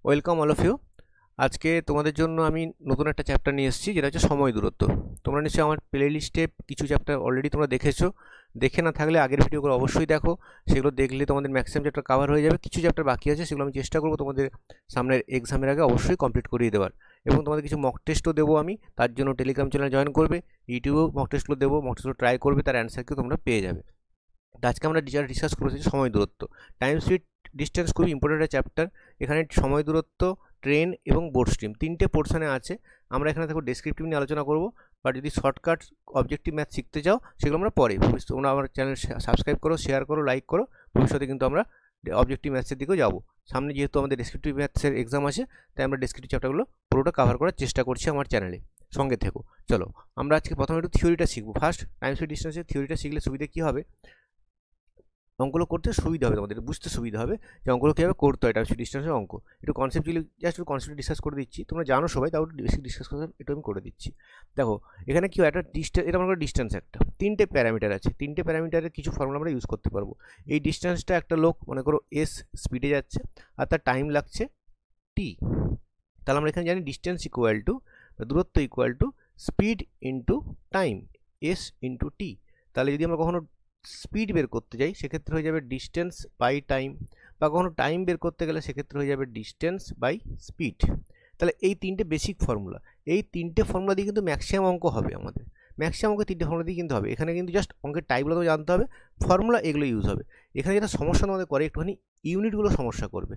Welcome all of you. আজকে তোমাদের জন্য আমি নতুন একটা চ্যাপ্টার নিয়ে এসেছি, যেটা হচ্ছে সময় দূরত্ব। তোমরা নিশ্চয়ই আমার প্লে লিস্টে কিছু চ্যাপ্টার অলরেডি তোমরা দেখেছো। দেখে না থাকলে আগের ভিডিওগুলো অবশ্যই দেখো, সেগুলো দেখলে তোমাদের ম্যাক্সিমাম চ্যাপ্টার কভার হয়ে যাবে। কিছু চ্যাপ্টার বাকি আছে, সেগুলো আমি চেষ্টা করবো তোমাদের সামনের এক্সামের আগে অবশ্যই কমপ্লিট করিয়ে দেওয়ার। এবং তোমাদের কিছু মক টেস্টও দেবো আমি, তার জন্য টেলিগ্রাম চ্যানেল জয়েন করবে, ইউটিউবেও মক টেস্টগুলো দেবো, মক টেস্টগুলো ট্রাই করবে, তার অ্যান্সারকেও তোমরা পেয়ে যাবে। আজকে আমরা ডিসকাস করেছি সময় দূরত্ব। টাইম স্পিড ডিস্টেন্স খুবই ইম্পর্টেন্ট একটা চ্যাপ্টার। এখানে সময় দূরত্ব, ট্রেন এবং বোট স্ট্রিম তিনটে পোর্শনে আছে। আমরা এখানে দেখো ডেসক্রিপটিভ নিয়ে আলোচনা করব, বাট যদি শর্টকাট অবজেক্টিভ ম্যাথ শিখতে চাও সেগুলো আমরা পরে। তোমরা আমার চ্যানেল সাবস্ক্রাইব করো, শেয়ার করো, লাইক করো। ভবিষ্যতে কিন্তু আমরা অবজেক্টিভ ম্যাথসের দিকেও যাবো। সামনে যেহেতু আমাদের ডেসক্রিপটিভ ম্যাথসের এক্সাম আছে, তাই আমরা ডেসক্রিপটিভ চ্যাপ্টারগুলো পুরোটা কভার করার চেষ্টা করছি আমার চ্যানেলে। সঙ্গে থেকো। চলো আমরা আজকে প্রথমে একটু থিওরিটা শিখবো। ফার্স্ট টাইম স্পিড ডিস্টেন্সের থিওরিটা শিখলে সুবিধা কী হবে, অঙ্কগুলো করতে সুবিধা হবে, তোমাদের বুঝতে সুবিধা হবে যে অঙ্কগুলো কীভাবে করতে হয়। টাইম স্পিড ডিস্টেন্সের অঙ্ক একটু কনসেপ্টুয়ালি জাস্ট একটু কনসেপ্ট ডিসকাস করে দিচ্ছি, তোমরা জানো সবাই, তাও বেসিক ডিসকাস একটু আমি করে দিচ্ছি। দেখো এখানে কি একটা ডিস্টেন্স, এটা মনে করো ডিস্টেন্স একটা, তিনটে প্যারামিটার আছে, তিনটে প্যারামিটারের কিছু ফর্মুলা আমরা ইউজ করতে পারবো। এই ডিস্টেন্সটা একটা লোক মনে করো এস স্পিডে যাচ্ছে আর তার টাইম লাগছে টি। তাহলে আমরা এখানে জানি ডিস্টেন্স ইকুয়াল টু, দূরত্ব equal to speed into time, S into T. তাহলে যদি আমরা কখনো স্পিড বের করতে যাই সেক্ষেত্রে হয়ে যাবে ডিস্টেন্স বাই টাইম, বা কখনো টাইম বের করতে গেলে সেক্ষেত্রে হয়ে যাবে ডিস্টেন্স বাই স্পিড। তাহলে এই তিনটে বেসিক ফর্মুলা, এই তিনটে ফর্মুলা দিয়ে কিন্তু ম্যাক্সিমাম অঙ্ক হবে আমাদের। ম্যাক্সিমাম অঙ্ক তিনটে ফর্মুলা দিয়ে কিন্তু হবে। এখানে কিন্তু জাস্ট অঙ্কের টাইপগুলো তো জানতে হবে, ফর্মুলা এগুলো ইউজ হবে। এখানে যেটা সমস্যা আমাদের করে একটুখানি ইউনিটগুলো সমস্যা করবে।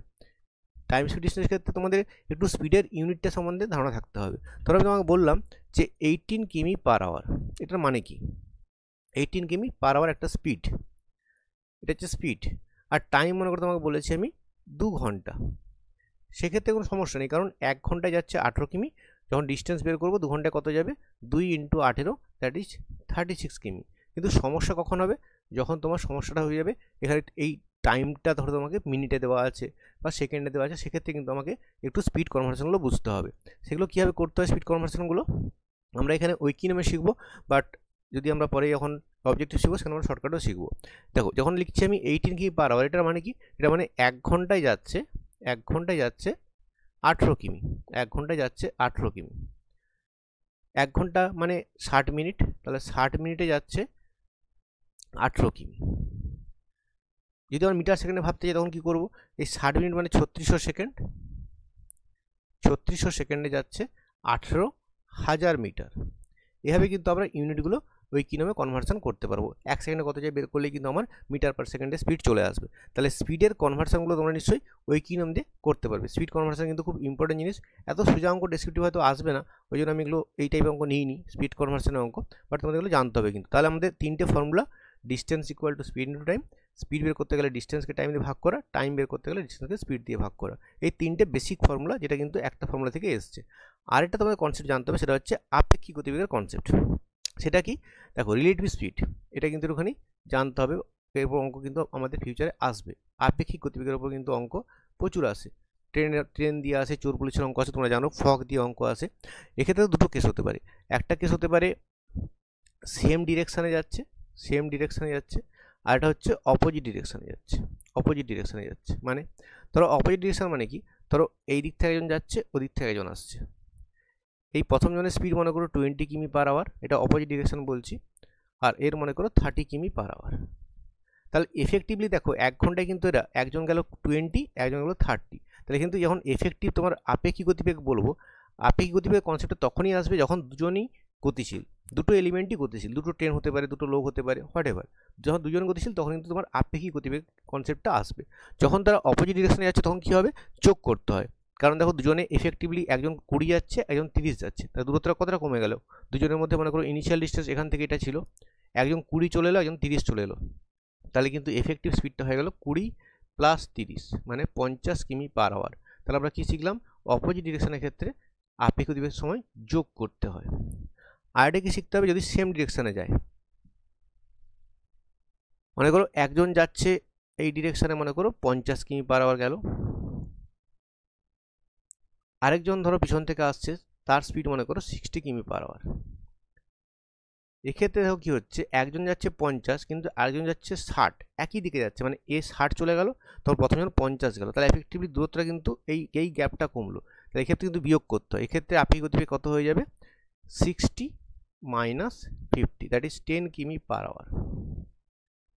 টাইম স্পিড ডিস্টেন্সের ক্ষেত্রে তোমাদের একটু স্পিডের ইউনিটটা সম্বন্ধে ধারণা থাকতে হবে। ধরো আমি তোমাকে বললাম যে 18 কিমি পার আওয়ার, এটার মানে কি? 18 কিমি পার আওয়ার একটা স্পিড, এটা হচ্ছে স্পিড। আর টাইম মনে করে তোমাকে বলেছি আমি 2 ঘন্টা। সেক্ষেত্রে কোনো সমস্যা নেই, কারণ 1 ঘন্টায় যাচ্ছে 18 কিমি। যখন ডিস্টেন্স বের করবো 2 ঘন্টায় কত যাবে, 2 ইন্টু 18, দ্যাট ইজ 36 কিমি। কিন্তু সমস্যা কখন হবে, যখন তোমার সমস্যাটা হয়ে যাবে এখানে এই টাইমটা ধরো তোমাকে মিনিটে দেওয়া আছে বা সেকেন্ডে দেওয়া আছে, সেক্ষেত্রে কিন্তু আমাকে একটু স্পিড কনভার্সনগুলো বুঝতে হবে। সেগুলো কীভাবে করতে হয় স্পিড কনভার্সনগুলো আমরা এখানে উইকিনেমে শিখবো, বাট যদি আমরা পরে যখন অবজেক্টিভ শিখবো সেখানে আমরা শর্টকাটও শিখবো। দেখো যখন লিখছি আমি 18 কিমি পার আওয়ার, এটার মানে কি? এটা মানে 1 ঘন্টায় যাচ্ছে, 1 ঘন্টায় যাচ্ছে 18 কিমি, 1 ঘন্টায় যাচ্ছে 18 কিমি। 1 ঘন্টা মানে 60 মিনিট, তাহলে 60 মিনিটে যাচ্ছে 18 কিমি। যদি আমরা মিটার সেকেন্ডে ভাবতে যাই তখন কী করবো, এই 60 মিনিট মানে 3600 সেকেন্ড, 3600 সেকেন্ডে যাচ্ছে 18,000 মিটার। এভাবে কিন্তু আমরা ইউনিটগুলো উইকিনমে কনভার্সন করতে পারবো। 1 সেকেন্ডে কত যায় বের করলেই কিন্তু আমার মিটার পার সেকেন্ডে স্পিড চলে আসবে। তাহলে স্পিডের কনভার্সনগুলো তোমরা নিশ্চয়ই উইকিনম দিয়ে করতে পারবে। স্পিড কনভার্সন কিন্তু খুব ইম্পর্টেন্ট জিনিস। এত সোজা অঙ্ক ডেসক্রিপটিভ হয়তো আসবে না, ওই জন্য আমি এগুলো এই টাইপের অঙ্ক নিইনি, স্পিড কনভার্সনের অঙ্ক, বাট তোমাদের এগুলো জানতে হবে কিন্তু। তাহলে আমাদের তিনটে formula, distance equal to speed into time, speed বের করতে গেলে ডিস্টেন্সকে টাইম দিয়ে ভাগ করা, টাইম বের করতে গেলে ডিস্টেন্সকে স্পিড দিয়ে ভাগ করা। এই তিনটে বেসিক ফর্মুলা, যেটা কিন্তু একটা ফর্মুলা থেকে এসছে। আরেকটা তোমাদের কনসেপ্ট জানতে হবে, সেটা হচ্ছে আপেক্ষিক গতিবেগের কনসেপ্ট। সেটা কি? দেখো রিলেটিভ স্পিড, এটা কিন্তু একটুখানি জানতে হবে। এরপর অঙ্ক কিন্তু আমাদের ফিউচারে আসবে। আপেক্ষিক গতিবেগের উপর কিন্তু অঙ্ক প্রচুর আসে। ট্রেন দিয়ে আসে, চোর পুলিশের অঙ্ক আছে, তোমরা জানো, ফগ দিয়ে অঙ্ক আসে। এক্ষেত্রে দুটো কেস হতে পারে। একটা কেস হতে পারে সেম ডিরেকশানে যাচ্ছে, সেম ডিরেকশানে যাচ্ছে, আর এটা হচ্ছে অপোজিট ডিরেকশানে যাচ্ছে, অপোজিট ডিরেকশানে যাচ্ছে। মানে ধরো অপোজিট ডিরেকশান মানে কি, ধরো এই দিক থেকে একজন যাচ্ছে, ওদিক থেকে একজন আসছে। এই প্রথম জনের স্পিড মনে করো 20 কিমি পার আওয়ার, এটা অপোজিট ডিরেকশন বলছি, আর এর মনে করো 30 কিমি পার আওয়ার। তাহলে এফেক্টিভলি দেখো 1 ঘন্টায় কিন্তু এরা একজন গেল 20, একজন গেল 30। তাহলে কিন্তু যখন এফেক্টিভ তোমার আপেক্ষিক গতিবেগ বলবো, আপেক্ষিক গতিবেগ কনসেপ্টটা তখনই আসবে যখন দুজনই গতিশীল, দুটো এলিমেন্টই গতিশীল, দুটো ট্রেন হতে পারে, দুটো লোক হতে পারে, হোয়াট এভার। যখন দুজন গতিশীল তখন কিন্তু তোমার আপেক্ষিক গতিবেগ কনসেপ্টটা আসবে। যখন তারা অপোজিট ডিরেকশনে যাচ্ছে তখন কী হবে, যোগ করতে হয়। কারণ দেখো দুজনে এফেক্টিভলি একজন 20 যাচ্ছে, একজন 30 যাচ্ছে, তাহলে দূরত্বটা কতটা কমে গেল। দুজনের মধ্যে মনে করো ইনিশিয়াল ডিস্টেন্স এখান থেকে এটা ছিল, একজন 20 চলে এলো, একজন 30 চলে এলো, তাহলে কিন্তু এফেক্টিভ স্পিডটা হয়ে গেল 20 প্লাস 30 মানে 50 কিমি পার আওয়ার। তাহলে আমরা কী শিখলাম, অপোজিট ডিরেকশনের ক্ষেত্রে আপেক্ষিক গতিবেগের সময় যোগ করতে হয়। আর এটা কি শিখতে হবে, যদি সেম ডিরেকশানে যায়, মনে করো একজন যাচ্ছে এই ডিরেকশানে মনে করো 50 কিমি পার আওয়ার গেল, আরেকজন ধরো পিছন থেকে আসছে, তার স্পিড মনে করো 60 কিমি পার আওয়ার। এক্ষেত্রে দেখো কী হচ্ছে, একজন যাচ্ছে 50 কিন্তু আরেকজন যাচ্ছে 60, একই দিকে যাচ্ছে, মানে এ 60 চলে গেল, তখন প্রথমজন 50 গেল, তাহলে এফেক্টিভলি দূরত্বটা কিন্তু এই গ্যাপটা কমলো, তাহলে এক্ষেত্রে কিন্তু বিয়োগ করতে হয়। এক্ষেত্রে আপেক্ষিক গতিবেগ কত হয়ে যাবে, 60 মাইনাস 50, দ্যাট ইজ 10 কিমি পার আওয়ার।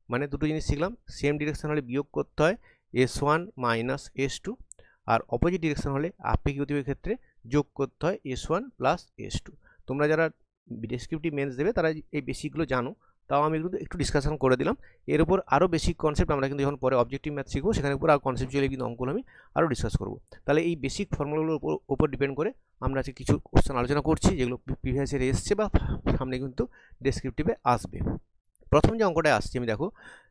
মানে দুটো জিনিস শিখলাম, সেম ডিরেকশন হলে বিয়োগ করতে হয় S1 মাইনাস S2, আর অপোজিট ডিরেকশন হলে আপেক্ষিক গতিবেগের ক্ষেত্রে যোগ করতে হয় S1 প্লাস S2। তোমরা যারা ডেসক্রিপটিভ মেন্স দেবে তারা এই বেসিকগুলো জানো, তাও আমি কিন্তু একটু ডিসকাশন করে দিলাম। এর উপর আরও বেসিক কনসেপ্ট আমরা কিন্তু যখন পরে অবজেক্টিভ ম্যাথ শিখবো সেখানে উপর আর কনসেপচুয়ালি কিন্তু অঙ্কগুলো আমি আরও ডিসকাস করবো। তাহলে এই বেসিক ফর্মুলাগুলোর উপর ডিপেন্ড করে আমরা আজকে কিছু কোশ্চেন আলোচনা করছি যেগুলো প্রিভিয়াস ইয়ারে এসছে বা সামনে কিন্তু ডেসক্রিপটিভে আসবে। প্রথম যে অঙ্কটা আসছে আমি দেখো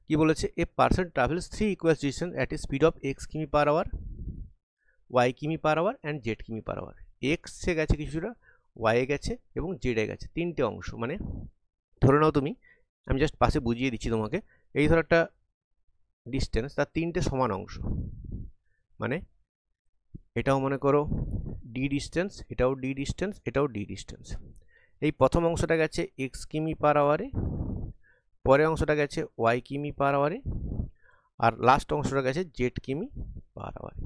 কি বলেছে, a person travels 3 equal distance at a speed of x কিমি পার আওয়ার, y কিমি পার আওয়ার অ্যান্ড z কিমি পার আওয়ার। এক্সে গেছে কিছুটা, ওয়াই এ গেছে এবং জেডে গেছে, তিনটে অংশ। মানে ধরে নাও তুমি, আমি জাস্ট পাশে বুঝিয়ে দিচ্ছি তোমাকে, এই ধর একটা ডিস্টেন্স, তার তিনটে সমান অংশ, মানে এটাও মনে করো ডি ডিস্টেন্স, এটাও ডি ডিস্টেন্স, এটাও ডি ডিস্টেন্স। এই প্রথম অংশটা গেছে এক্স কিমি পার আওয়ারে, পরের অংশটা গেছে ওয়াই কিমি পার আওয়ারে, আর লাস্ট অংশটা গেছে জেড কিমি পার আওয়ারে।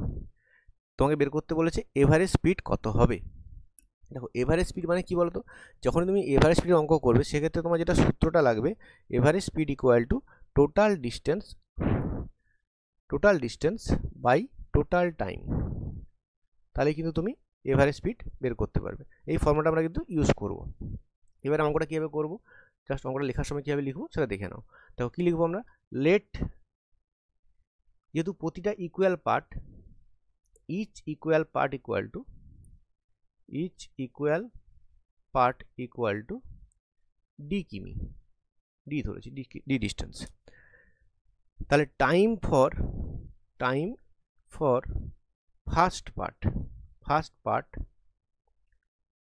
তোমাকে বের করতে বলেছে এভারেজ স্পিড কত হবে। দেখো এভারেজ স্পিড মানে কি বলতো, যখন তুমি এভারেজ স্পিডের অঙ্ক করবে সেক্ষেত্রে তোমার যেটা সূত্রটা লাগবে, average speed equal to total distance by total time, তাহলে কিন্তু তুমি এভারেজ স্পিড বের করতে পারবে। এই ফর্মুলাটা আমরা কিন্তু ইউজ করব। এবার অঙ্কটা কীভাবে করবো, জাস্ট অঙ্কটা লেখার সময় কীভাবে লিখবো সেটা দেখে নাও। দেখো কী লিখবো আমরা, লেট, যেহেতু প্রতিটা equal part, each equal part equal to D কিমি, ডি ধরেছি, ডি ডিস্টেন্স। তাহলে time for first part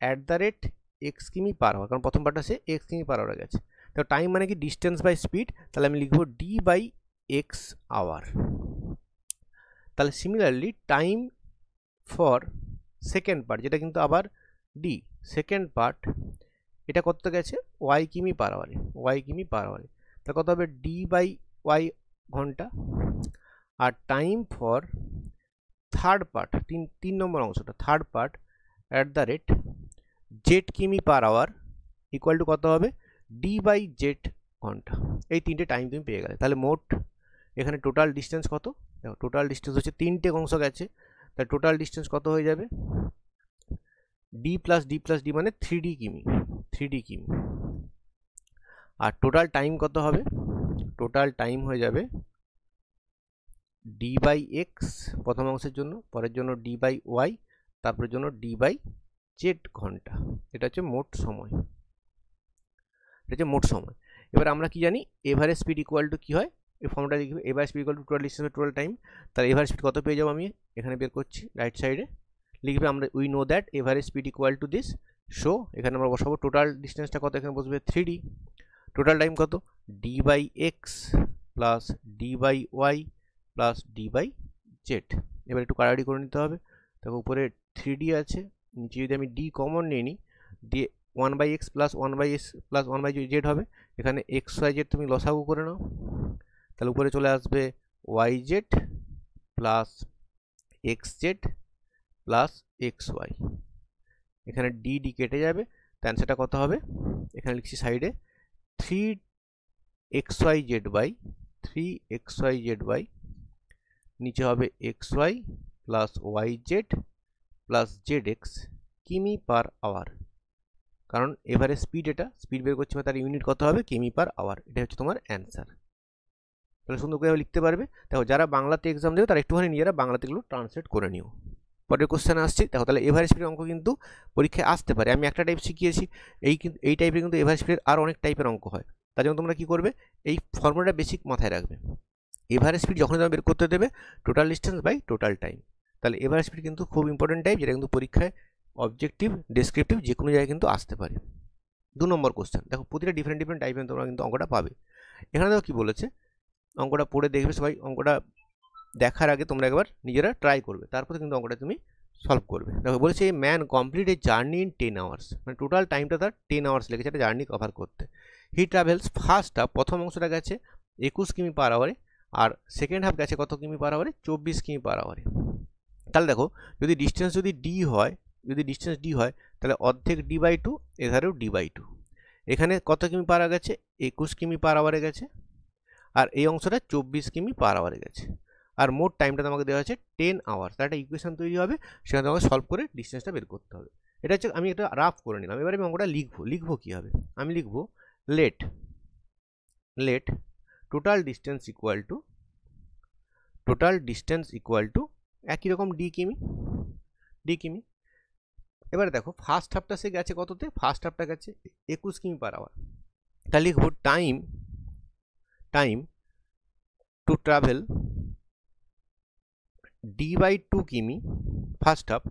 at the rate X কিমি পার আওয়ার, কারণ প্রথম পার্টটা সে এক্স কিমি পার আওয়ার গেছে। তো টাইম মানে কি, ডিস্টেন্স বাই স্পিড, তাহলে আমি লিখবো ডি বাই এক্স আওয়ার। তাহলে similarly time for second part, যেটা কিন্তু আবার ডি, সেকেন্ড পার্ট, এটা কত গেছে ওয়াই কিমি পার আওয়ারে, তাহলে কত হবে ডি বাই ওয়াই ঘন্টা। আর টাইম ফর থার্ড পার্ট, তিন নম্বর অংশটা, third part at the rate Z কিমি পার আওয়ার ইকুয়াল টু কত হবে, ডি বাই জেড ঘন্টা। এই তিনটে টাইম তুমি পেয়ে গেলে। তাহলে মোট এখানে টোটাল ডিস্টেন্স কত, দেখো টোটাল ডিস্টেন্স হচ্ছে তিনটে অংশ গেছে, তাহলে টোটাল ডিস্টেন্স কত হয়ে যাবে, ডি প্লাস ডি মানে 3D কিমি। আর টোটাল টাইম কত হবে, টোটাল টাইম হয়ে যাবে ডি বাই এক্স প্রথম অংশের জন্য, পরের জন্য ডি বাই ওয়াই, তারপরের জন্য ডি বাই জেড ঘন্টা। এটা হচ্ছে মোট সময়, এবার আমরা কি জানি, এভারেজ স্পিড ইকুয়াল টু কী হয়, এই ফর্মটা লিখবে, average speed equal to total distance total time. তাহলে এভারেজ স্পিড কত পেয়ে যাবো, আমি এখানে বের করছি, রাইট সাইডে লিখবে আমরা, we know that average speed equal to this, so এখানে আমরা বসাবো টোটাল ডিস্টেন্সটা কত, এখানে বসবে 3D, টোটাল টাইম কত, D by X plus D by Y plus D by Z. এবার একটু কাটাকাটি করে নিতে হবে। দেখো উপরে 3D আছে, নিচে যদি আমি ডি কমন নিয়ে নিই, দিয়ে 1/x plus 1/s plus 1/z হবে, এখানে এক্স ওয়াই জেড তুমি লসাগু করে নাও, তাহলে উপরে চলে আসবে Y Z plus X Z plus X Y, এখানে ডি কেটে যাবে, তো অ্যান্সারটা কত হবে, এখানে লিখছি সাইডে 3xyz বাই নিচে হবে xy plus yz plus zx কিমি পার আওয়ার, কারণ এভারেজ স্পিড, এটা স্পিড বের করছে, তার ইউনিট কত হবে, কিমি পার আওয়ার। এটা হচ্ছে তোমার অ্যান্সার। তাহলে সুন্দর করে লিখতে পারবে। দেখো যারা বাংলাতে এক্সাম দেবে তারা একটুখানি নিজেরা বাংলাতে এগুলো ট্রান্সলেট করে নিও। পরের কোশ্চেন আসছে, দেখো তাহলে এভারেজ স্পিডের অঙ্ক কিন্তু পরীক্ষায় আসতে পারে। আমি একটা টাইপ শিখিয়েছি, এই টাইপের কিন্তু এভারেজ স্পিডের আর অনেক টাইপের অঙ্ক হয়। তার জন্য তোমরা কী করবে, এই ফর্মুলাটা বেসিক মাথায় রাখবে। এভারেজ স্পিড যখন তোমরা বের করতে দেবে, total distance by total time. তাহলে এভারেজ স্পিড কিন্তু খুব ইম্পর্টেন্ট টাইপ, যেটা কিন্তু পরীক্ষায় অবজেক্টিভ, ডেসক্রিপটিভ যে কোনো জায়গায় কিন্তু আসতে পারে। 2 নম্বর কোশ্চেন, দেখো প্রতিটা ডিফারেন্ট টাইপের তোমরা কিন্তু অঙ্কটা পাবে। এখানে দেখো কী বলেছে, অঙ্কটা পড়ে দেখবে সবাই, অঙ্কটা দেখার আগে তোমরা একবার নিজেরা ট্রাই করবে, তারপরে কিন্তু অঙ্কটা তুমি সলভ করবে। দেখো বলেছে, এই man complete a journey in 10 hours, মানে টোটাল টাইমটা তার 10 আওয়ার্স লেগেছে একটা জার্নি কভার করতে। হি ট্রাভেলস ফার্স্ট হাফ, প্রথম অংশটা গেছে 21 কিমি পার আওয়ারে, আর সেকেন্ড হাফ গেছে কত কিমি পার আওয়ারে, 24 কিমি পার আওয়ারে। তাহলে দেখো যদি ডিস্টেন্স যদি ডি হয়, তাহলে অর্ধেক d/2, এধারেও d/2। এখানে কত কিমি পার আওয়ার গেছে, 21 কিমি পার আওয়ারে গেছে, আর এই অংশটা 24 কিমি পার আওয়ারে গেছে, আর মোট টাইমটা তোমাকে দেওয়া আছে 10 আওয়ার্স। তার একটা ইকুয়েশন তৈরি হবে, সেখানে তোমাকে সলভ করে ডিস্টেন্সটা বের করতে হবে। এটা হচ্ছে আমি একটা রাফ করে নিলাম। এবারে আমি অঙ্কটা লিখবো কী হবে, আমি লিখবো let total distance equal to একই রকম ডি কিমি। এবারে দেখো ফার্স্ট হাফটা সে গেছে কততে, ফার্স্ট হাফটা গেছে 21 কিমি পার আওয়ার। তাহলে লিখবো টাইম টু ট্রাভেল d/2 কিমি first half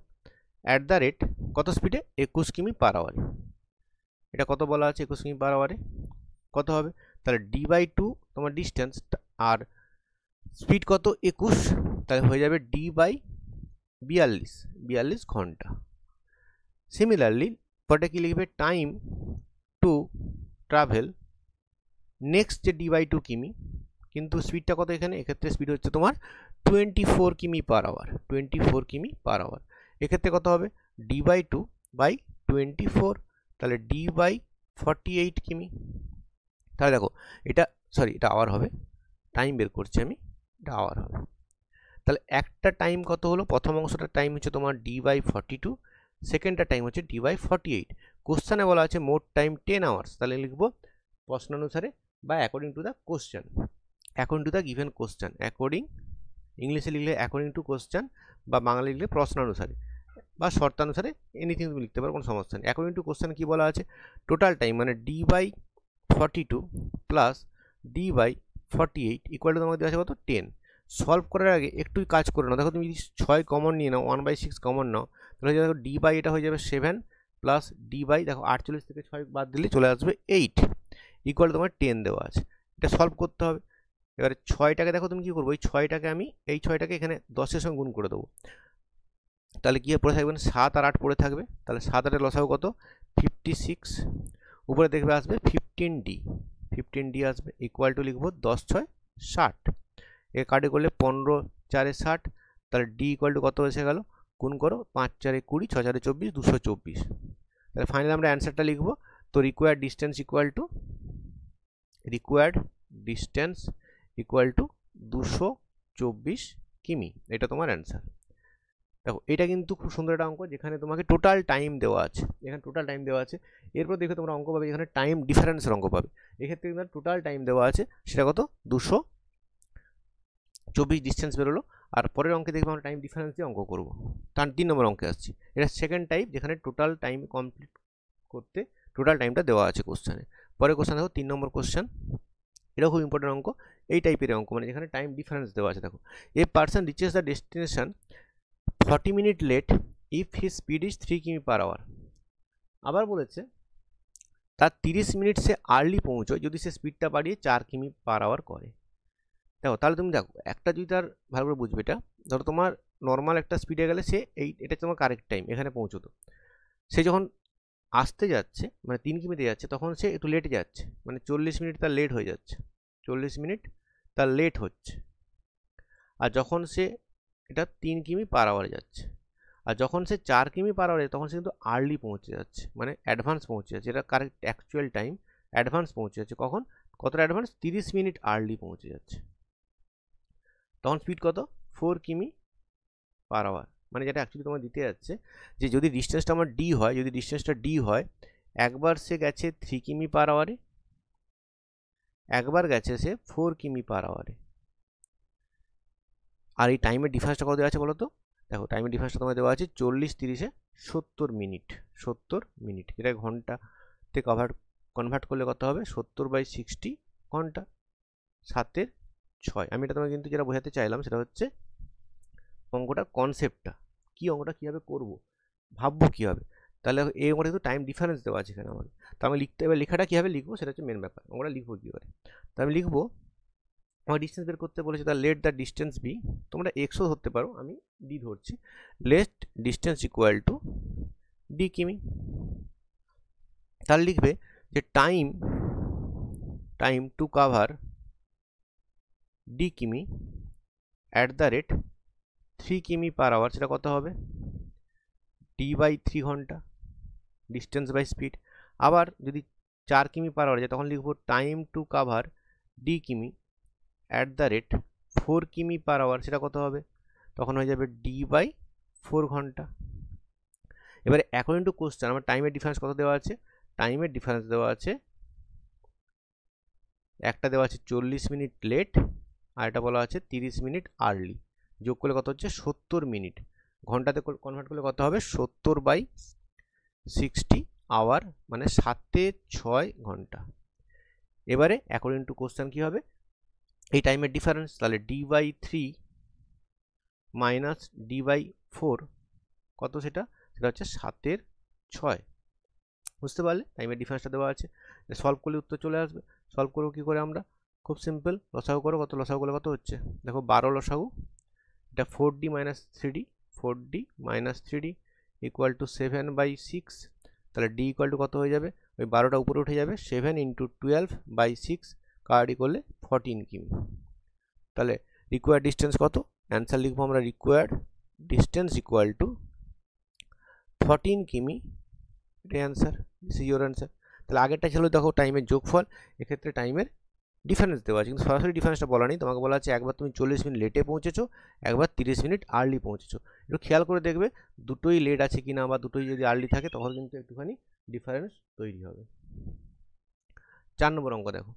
at the rate কত স্পিডে, 21 কিমি পার আওয়ারে। এটা কত বলা আছে, 21 কিমি পার আওয়ারে কত হবে, তাহলে d/2 তোমার ডিস্টেন্স, আর স্পিড কত 21, তাহলে হয়ে যাবে d/42 ঘন্টা। সিমিলারলি পরে কি লিখবে, টাইম টু ট্রাভেল নেক্সট যে d/2 কিমি, কিন্তু স্পিডটা কত এখানে, এক্ষেত্রে স্পিড হচ্ছে তোমার 24 কিমি পার আওয়ার। এক্ষেত্রে কত হবে, d/2/24, তাহলে d/48 কিমি। তাহলে দেখো এটা আওয়ার হবে, টাইম বের করছি আমি, এটা আওয়ার হবে। তাহলে একটা টাইম কত হলো, প্রথম অংশটার টাইম হচ্ছে তোমার d/42, সেকেন্ডটা টাইম হচ্ছে d/48। কোশ্চেনে বলা আছে মোট টাইম 10 আওয়ার্স, তাহলে লিখবো প্রশ্নানুসারে বা according to the question, according to the given question, ইংলিশে লিখলে অ্যাকর্ডিং টু কোশ্চেন, বা বাংলা লিখলে প্রশ্নানুসারে বা শর্তানুসারে, এনিথিং তুমি লিখতে পারো, কোনো সমস্যা নেই। অ্যাকর্ডিং টু কোশ্চেন কী বলা আছে, টোটাল টাইম মানে d/42 plus d/48 equal to তোমাকে দেওয়া আছে কত, 10। সলভ করার আগে একটু কাজ করে নাও, দেখো তুমি যদি 6 কমন নিয়ে নাও, 1/6 কমন নাও, তাহলে দেখো এটা হয়ে যাবে 7 প্লাস দেখো 48 থেকে 6 বাদ দিলে চলে আসবে 8 ইকুয়াল তোমার 10 দেওয়া আছে। এটা সলভ করতে হবে। এবারে 6টাকে দেখো তুমি কী করবো, এই 6টাকে আমি এখানে 10-এর সঙ্গে গুণ করে দেবো, তাহলে কী পড়ে থাকবে, 7 আর 8 পড়ে থাকবে, তাহলে 7 8 লসাগু কত, 56, উপরে দেখবে আসবে 15d আসবে, ইকুয়াল টু লিখবো 10 6 60, এ কাটে করলে 15 4 60, তাহলে d ইকুয়াল টু কত এসে গেল, গুণ করো 5 4 20 6 4 24 224। তাহলে ফাইনালি আমরা অ্যান্সারটা লিখবো, তো রিকোয়ার্ড ডিস্টেন্স ইকুয়াল টু 224 কিমি, এটা তোমার অ্যান্সার। দেখো এটা কিন্তু খুব সুন্দর একটা অঙ্ক, যেখানে তোমাকে টোটাল টাইম দেওয়া আছে, এরপর দেখো তোমরা অঙ্ক পাবে যেখানে টাইম ডিফারেন্সের অঙ্ক পাবে। এক্ষেত্রে কিন্তু টোটাল টাইম দেওয়া আছে, সেটা কত, 224 ডিস্টেন্স বেরোলো। আর পরের অঙ্কে দেখবো আমরা টাইম ডিফারেন্স দিয়ে অঙ্ক করবো, তার 3 নম্বর অঙ্কে আসছি। এটা সেকেন্ড টাইপ, যেখানে টোটাল টাইম কমপ্লিট করতে টোটাল টাইমটা দেওয়া আছে কোশ্চেনে। পরের কোশ্চেন দেখো 3 নম্বর কোশ্চেন, এটাও খুব ইম্পর্টেন্ট অঙ্ক, এই টাইপের অঙ্ক, মানে যেখানে টাইম ডিফারেন্স দেওয়া আছে। দেখো A person reaches the destination 40 minute late if his speed is 3 কিমি পার আওয়ার। আবার বলেছে তার 30 মিনিট সে আর্লি পৌঁছয় যদি সে স্পিডটা বাড়িয়ে 4 কিমি পার আওয়ার করে। দেখো তাহলে তুমি দেখো একটা যদি তার ভালো করে বুঝবে, এটা ধরো তোমার নর্মাল একটা স্পিডে গেলে সে এটা তোমার কারেক্ট টাইম এখানে পৌঁছতো, সে যখন আসতে যাচ্ছে মানে 3 কিমিতে যাচ্ছে, তখন সে একটু লেটে যাচ্ছে, মানে 40 মিনিট তার লেট হয়ে যাচ্ছে, 40 মিনিট তার লেট হচ্ছে। আর যখন সে এটা 3 কিমি পার আওয়ারে যাচ্ছে, আর যখন সে 4 কিমি পার আওয়ারে, তখন সে কিন্তু আর্লি পৌঁছে যাচ্ছে, মানে অ্যাডভান্স পৌঁছে যাচ্ছে, এটা কারেক্ট অ্যাকচুয়াল টাইম অ্যাডভান্স পৌঁছে যাচ্ছে। কখন, কতটা অ্যাডভান্স, 30 মিনিট আর্লি পৌঁছে যাচ্ছে। তখন স্পিড কত, 4 কিমি পার আওয়ার, মানে যেটা অ্যাকচুয়ালি তোমার দিতে যাচ্ছে যে যদি ডিস্টেন্সটা আমার ডি হয়, একবার সে গেছে 3 কিমি পার আওয়ারে, একবার গেছে সে 4 কিমি পার আওয়ারে। আর এই টাইমের ডিফারেন্সটা কত দেওয়া আছে বলো তো, দেখো টাইমের ডিফারেন্সটা তোমার দেওয়া আছে 40 30-এ 70 মিনিট, যেটা ঘন্টাতে কনভার্ট করলে কত হবে, 70/60 ঘন্টা, 7-এর 6। আমি এটা তোমাকে কিন্তু যেটা বোঝাতে চাইলাম সেটা হচ্ছে অঙ্কটার কনসেপ্টটা কি, অঙ্কটা কীভাবে করবো, ভাববো কীভাবে। তাহলে এই অঙ্কটা কিন্তু টাইম ডিফারেন্স দেওয়া আছে এখানে আমাকে, তো আমি এবার লেখাটা কীভাবে লিখবো সেটা হচ্ছে মেন ব্যাপার, অঙ্কটা লিখবো কীভাবে। তো আমি লিখবো, আমার ডিস্টেন্স বের করতে বলেছে, তাহলে লেট দ্য ডিস্টেন্স বি, তোমরা এক্সও ধরতে পারো, আমি ডি ধরছি, let distance equal to D কিমি। তাহলে লিখবে যে time time to cover D কিমি অ্যাট দ্য রেট 3 কিমি পার আওয়ার, সেটা কত হবে? d/3 ঘন্টা, ডিস্টেন্স বাই স্পিড। আবার যদি 4 কিমি পার আওয়ার যায় তখন লিখবো টাইম টু কাভার ডি কিমি অ্যাট দ্য রেট 4 কিমি পার আওয়ার, সেটা কত হবে? তখন হয়ে যাবে d/4 ঘন্টা। এবারে অ্যাকর্ডিং টু কোশ্চেন আমার টাইমের ডিফারেন্স কত দেওয়া আছে? টাইমের ডিফারেন্স দেওয়া আছে, একটা দেওয়া আছে 40 মিনিট লেট, আর এটা বলা আছে 30 মিনিট আর্লি। যোগ করলে কত হচ্ছে? 70 মিনিট। ঘন্টাতে কনভার্ট করলে কত হবে? 70/60 আওয়ার, মানে 7/6 ঘন্টা। এবারে অ্যাকর্ডিং টু কোশ্চেন কী হবে? এই টাইমের ডিফারেন্স, তাহলে d/3 মাইনাস d/4 কত? সেটা হচ্ছে 7/6। বুঝতে পারলে? টাইমের ডিফারেন্সটা দেওয়া আছে, সলভ করলে উত্তর চলে আসবে। সলভ করবো কী করে আমরা? খুব সিম্পল, লসাগু করো। কত লসাগু করলে কত হচ্ছে? দেখো 12 লসাগু, এটা 4d minus 3d, 4d minus 3d equal to 7/6। তাহলে d ইকুয়াল টু কত হয়ে যাবে? ওই 12টা উপরে উঠে যাবে, 7 × 12/6 কার্ডি করলে 14 কিমি। তাহলে রিকোয়ার্ড ডিস্টেন্স কত? অ্যান্সার লিখবো আমরা, রিকোয়ার্ড ডিস্টেন্স ইকুয়াল টু 14 কিমি। এটাই answer, this is your answer. তাহলে আগেরটা ছিল দেখো টাইমের যোগফল, এক্ষেত্রে টাইমের ডিফারেন্স দেওয়া আছে, কিন্তু সরাসরি ডিফারেন্সটা বলা নেই। তোমাকে বলা আছে একবার তুমি 40 মিনিট লেটে পৌঁছেছো, একবার 30 মিনিট আর্লি পৌঁছেছো। একটু খেয়াল করে দেখবে দুটোই লেট আছে কিনা, বা দুটোই যদি আর্লি থাকে তখন কিন্তু একটুখানি ডিফারেন্স তৈরি হবে। 4 নম্বর অঙ্ক দেখো,